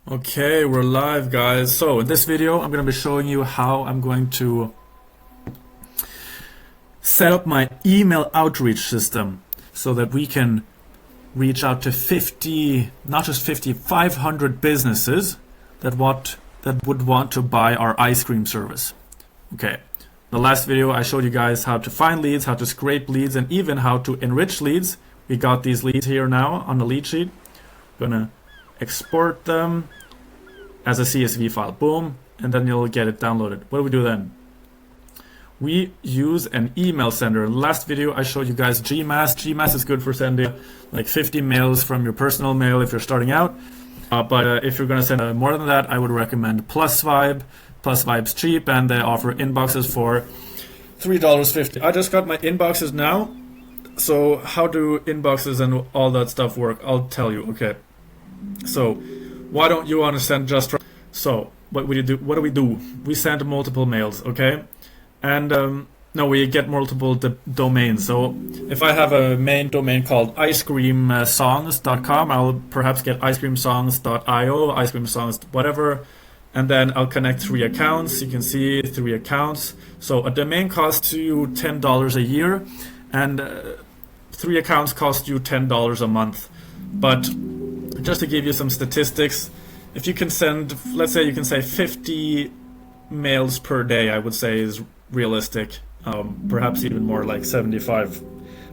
Okay, we're live, guys. So in this video, I'm going to be showing you how I'm going to set up my email outreach system so that we can reach out to 50, not just 50, 500 businesses that would want to buy our ice cream service. Okay. The last video, I showed you guys how to find leads, how to scrape leads, and even how to enrich leads. We got these leads here now on the lead sheet. I'm gonna export them as a CSV file, boom, and then you'll get it downloaded. What do we do then? We use an email sender. In the last video, I showed you guys Gmass. Gmass is good for sending like 50 mails from your personal mail if you're starting out. But if you're gonna send more than that, I would recommend PlusVibe. PlusVibe's cheap, and they offer inboxes for $3.50. I just got my inboxes now. So how do inboxes and all that stuff work? I'll tell you. Okay. So why don't you understand just right? So what do we do? We send multiple mails, okay? And no, we get multiple domains. So if I have a main domain called icecreamsongs.com, I'll perhaps get icecreamsongs.io, icecreamsongs whatever, and then I'll connect 3 accounts. You can see 3 accounts. So a domain costs you $10 a year, and 3 accounts cost you $10 a month. But just to give you some statistics, if you can send, let's say you can say 50 mails per day, I would say is realistic. Perhaps even more, like 75.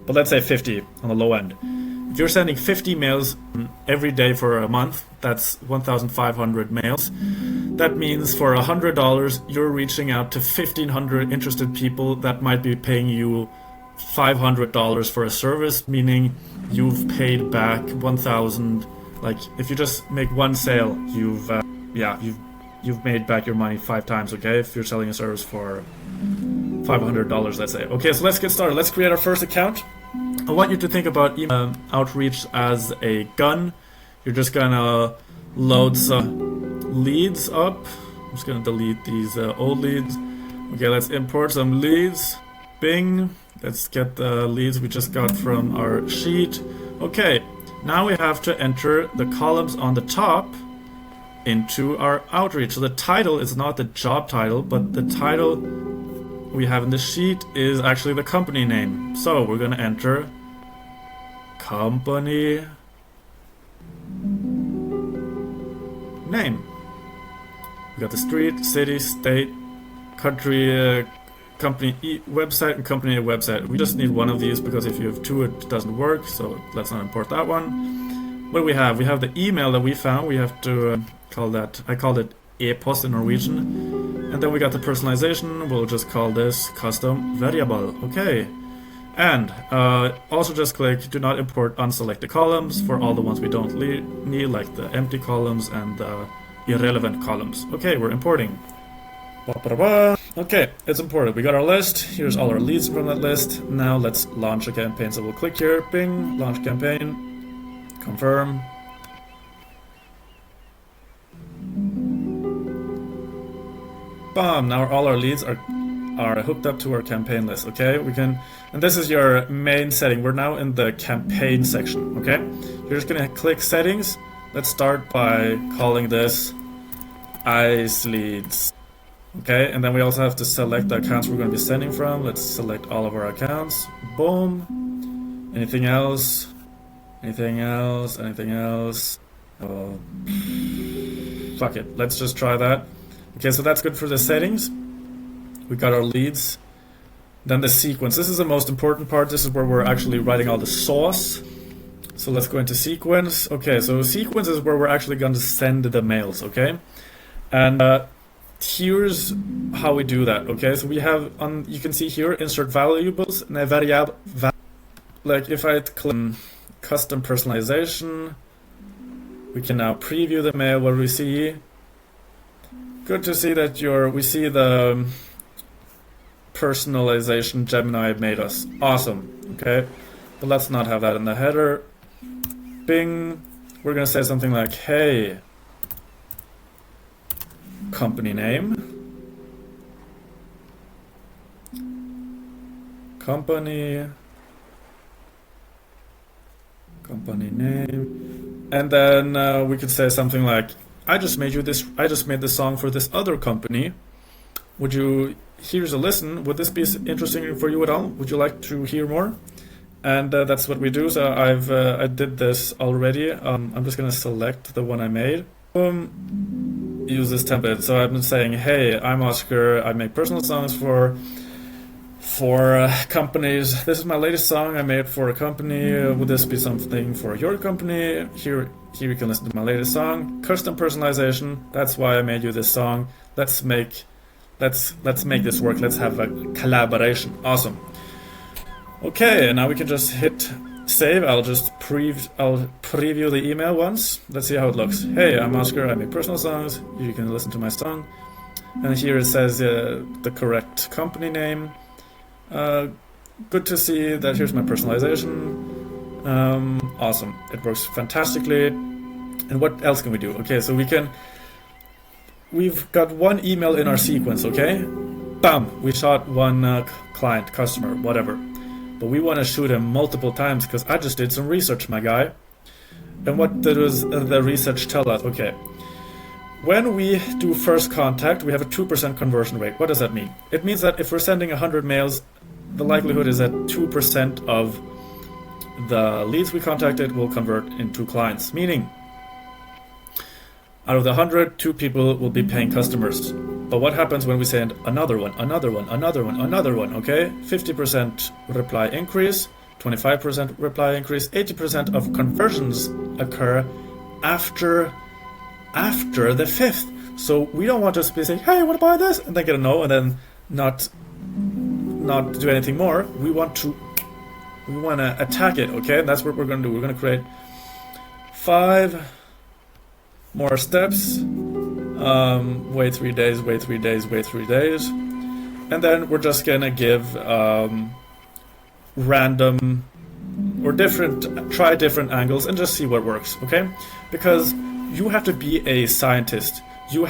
But let's say 50 on the low end. If you're sending 50 mails every day for a month, that's 1,500 mails. That means for $100, you're reaching out to 1,500 interested people that might be paying you $500 for a service, meaning you've paid back 1,000. Like if you just make one sale, you've made back your money 5 times. Okay, if you're selling a service for $500, let's say. Okay, so let's get started. Let's create our first account. I want you to think about email outreach as a gun. You're just gonna load some leads up. I'm just gonna delete these old leads. Okay, let's import some leads. Bing. Let's get the leads we just got from our sheet. Okay, now we have to enter the columns on the top into our outreach. So the title is not the job title, but the title we have in the sheet is actually the company name. So we're gonna enter company name. We got the street, city, state, country, company website, and company website. We just need one of these because if you have 2, it doesn't work. So let's not import that one. What do we have? We have the email that we found. We have to call that. I called it e-post in Norwegian. And then we got the personalization. We'll just call this custom variable. Okay. And also just click do not import unselected columns for all the ones we don't need, like the empty columns and the irrelevant columns. Okay, we're importing. Okay, it's imported. We got our list. Here's all our leads from that list. Now let's launch a campaign. So we'll click here, bing, launch campaign, confirm. Bam! Now all our leads are hooked up to our campaign list. Okay, we can, and this is your main setting. We're now in the campaign section. Okay, you're just gonna click settings. Let's start by calling this ice leads. Okay, and then we also have to select the accounts we're going to be sending from. Let's select all of our accounts. Boom. Anything else? Anything else? Anything else? Oh, fuck it. Let's just try that. Okay, so that's good for the settings. We got our leads. Then the sequence. This is the most important part. This is where we're actually writing all the sauce. So let's go into sequence. Okay, so sequence is where we're actually going to send the mails. Okay, and here's how we do that. Okay, so we have on, you can see here, insert variables and a variable. Like if I click custom personalization, we can now preview the mail. What do we see? Good to see that we see the personalization Gemini made us. Awesome. Okay, but let's not have that in the header. Bing. We're gonna say something like, hey, company name, company name, and then we could say something like I just made this song for this other company. Here's a listen. Would this be interesting for you at all? Would you like to hear more? And that's what we do. So I did this already. I'm just gonna select the one I made. Use this template. So I've been saying, hey, I'm Oscar. I make personal songs for companies. This is my latest song I made for a company. Would this be something for your company? Here you can listen to my latest song. Custom personalization. That's why I made you this song. Let's make this work. Let's have a collaboration. Awesome. Okay, and now we can just hit save. I'll preview the email once. Let's see how it looks. Hey, I'm Oscar. I make personal songs. You can listen to my song. And here it says the correct company name. Good to see that. Here's my personalization. Awesome. It works fantastically. And what else can we do? Okay, so we've got one email in our sequence, okay? Bam! We shot one client, customer, whatever. But we want to shoot him multiple times because I just did some research, my guy. And what does the research tell us? Okay. When we do first contact, we have a 2% conversion rate. What does that mean? It means that if we're sending 100 mails, the likelihood is that 2% of the leads we contacted will convert into clients. Meaning, out of the 100, 2 people will be paying customers. But what happens when we send another one, okay? 50% reply increase, 25% reply increase, 80% of conversions occur after the 5th. So we don't want to be saying, hey, I want to buy this, and then get a no, and then not do anything more. We want to attack it, okay? And that's what we're going to do. We're going to create 5 more steps. Wait 3 days, wait 3 days, wait 3 days. And then we're just gonna give random or try different angles and just see what works, okay? Because you have to be a scientist. You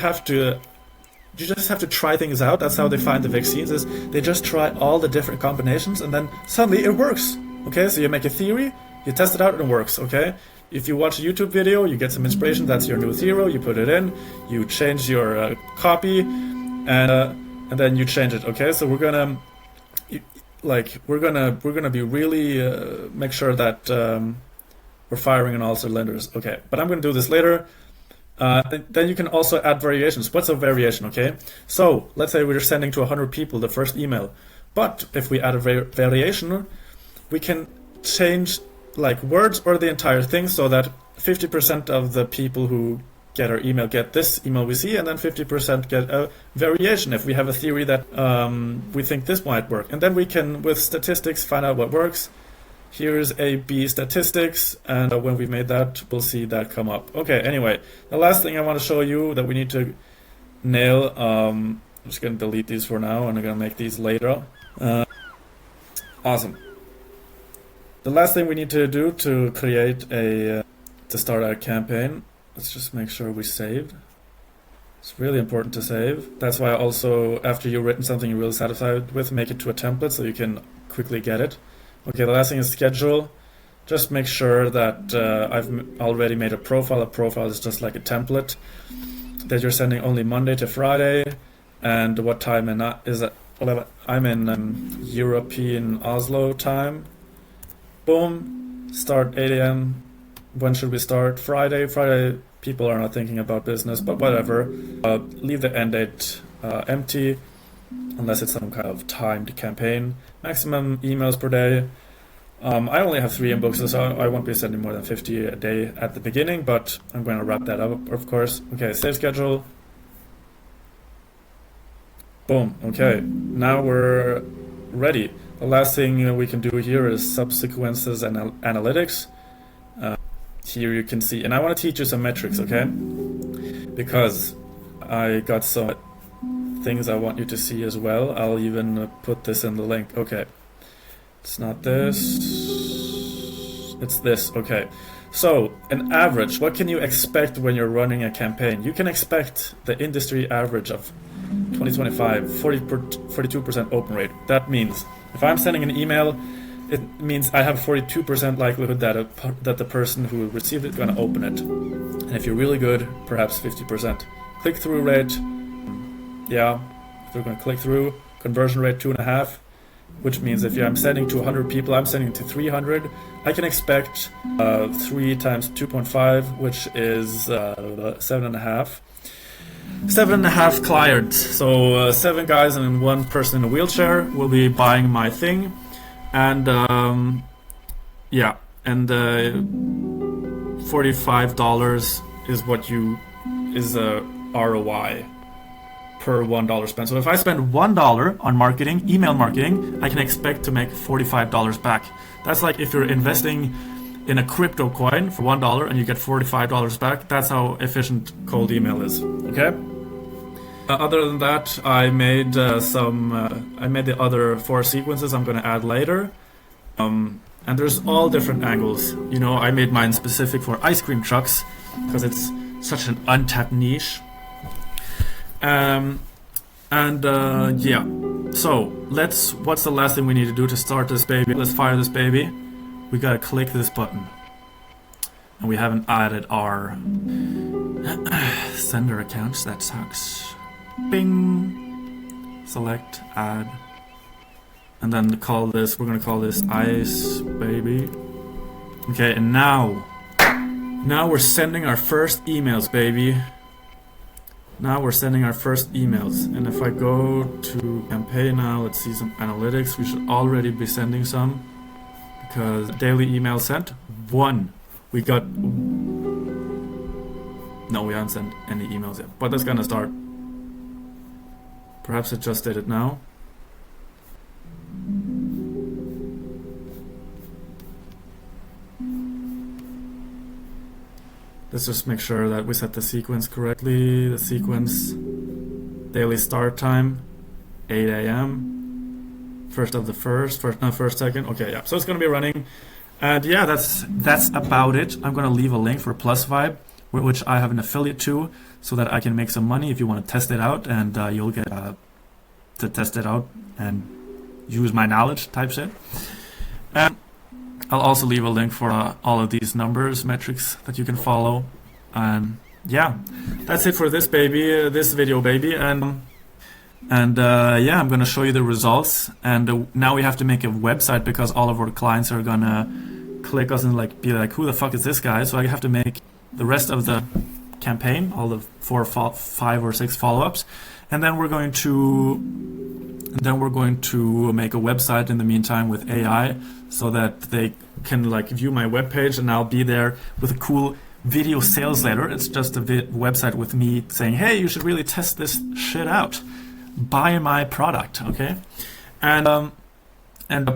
just have to try things out. That's how they find the vaccines, is they just try all the different combinations and then suddenly it works, okay? So you make a theory, you test it out and it works, okay? If you watch a YouTube video, you get some inspiration. That's your new theory. You put it in. You change your copy, and then you change it. Okay, so we're gonna be really make sure that we're firing on all cylinders. Okay, but I'm gonna do this later. Then you can also add variations. What's a variation? Okay, so let's say we're sending to 100 people the first email, but if we add a variation, we can change like words or the entire thing, so that 50% of the people who get our email get this email we see, and then 50% get a variation if we have a theory that we think this might work. And then we can, with statistics, find out what works. Here's A/B statistics, and when we made that, we'll see that come up. Okay, anyway, the last thing I want to show you that we need to nail, I'm just going to delete these for now, and I'm going to make these later. Awesome. The last thing we need to do to start our campaign, let's just make sure we saved. It's really important to save. That's why also, after you've written something you're really satisfied with, make it to a template so you can quickly get it. Okay, the last thing is schedule. Just make sure that I've already made a profile. A profile is just like a template that you're sending only Monday to Friday. And what time is it? I'm in European Oslo time. Boom, start 8 a.m. When should we start? Friday. Friday, people are not thinking about business, but whatever. Leave the end date empty, unless it's some kind of timed campaign. Maximum emails per day. I only have 3 inboxes, so I won't be sending more than 50 a day at the beginning, but I'm going to wrap that up, of course. Okay, save schedule. Boom, okay, now we're ready. The last thing we can do here is subsequences and analytics. Here you can see, and I want to teach you some metrics, okay? Because I got some things I want you to see as well. I'll even put this in the link. Okay, it's not this, it's this. Okay, so an average, what can you expect when you're running a campaign? You can expect the industry average of 2025, 42% open rate. That means if I'm sending an email, it means I have 42% likelihood that the person who received it is going to open it. And if you're really good, perhaps 50%. Click-through rate, yeah, if they're going to click through. Conversion rate 2.5, which means if I'm sending to 100 people, I'm sending to 300. I can expect 3 times 2.5, which is 7.5. 7.5 clients. So 7 guys and 1 person in a wheelchair will be buying my thing, and yeah, and $45 is what is a ROI per $1 spent. So if I spend $1 on marketing, email marketing, I can expect to make $45 back. That's like if you're investing in a crypto coin for $1 and you get $45 back. That's how efficient cold email is. Okay. Other than that, I made I made the other 4 sequences I'm going to add later. And there's all different angles. You know, I made mine specific for ice cream trucks because it's such an untapped niche. Yeah. So what's the last thing we need to do to start this baby? Let's fire this baby. We gotta click this button. And we haven't added our sender accounts. That sucks. Bing. Select, add. And then we're gonna call this Ice Baby. Okay, and now we're sending our first emails, baby. Now we're sending our first emails. And if I go to campaign now, let's see some analytics. We should already be sending some, because daily email sent 1. We haven't sent any emails yet, but that's gonna start. Perhaps it just did it now. Let's just make sure that we set the sequence correctly. The sequence, daily start time, 8 a.m. First second. Okay, yeah. So it's gonna be running, and yeah, that's about it. I'm gonna leave a link for Plus Vibe, which I have an affiliate to, so that I can make some money if you want to test it out, and you'll get to test it out and use my knowledge type shit. And I'll also leave a link for all of these metrics that you can follow. And yeah, that's it for this video, baby. And yeah, I'm gonna show you the results. And now we have to make a website because all of our clients are gonna click us and be like, who the fuck is this guy? So I have to make the rest of the campaign, all the 5 or 6 follow-ups, and then we're going to make a website in the meantime with AI, so that they can view my webpage, and I'll be there with a cool video sales letter. It's just a website with me saying, hey, you should really test this shit out, buy my product. Okay. And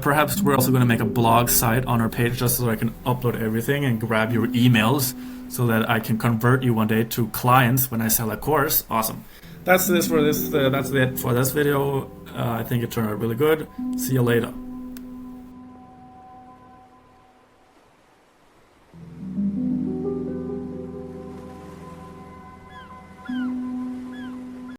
perhaps we're also going to make a blog site on our page, just so I can upload everything and grab your emails, so that I can convert you one day to clients when I sell a course. Awesome. That's it for this video. I think it turned out really good. See you later.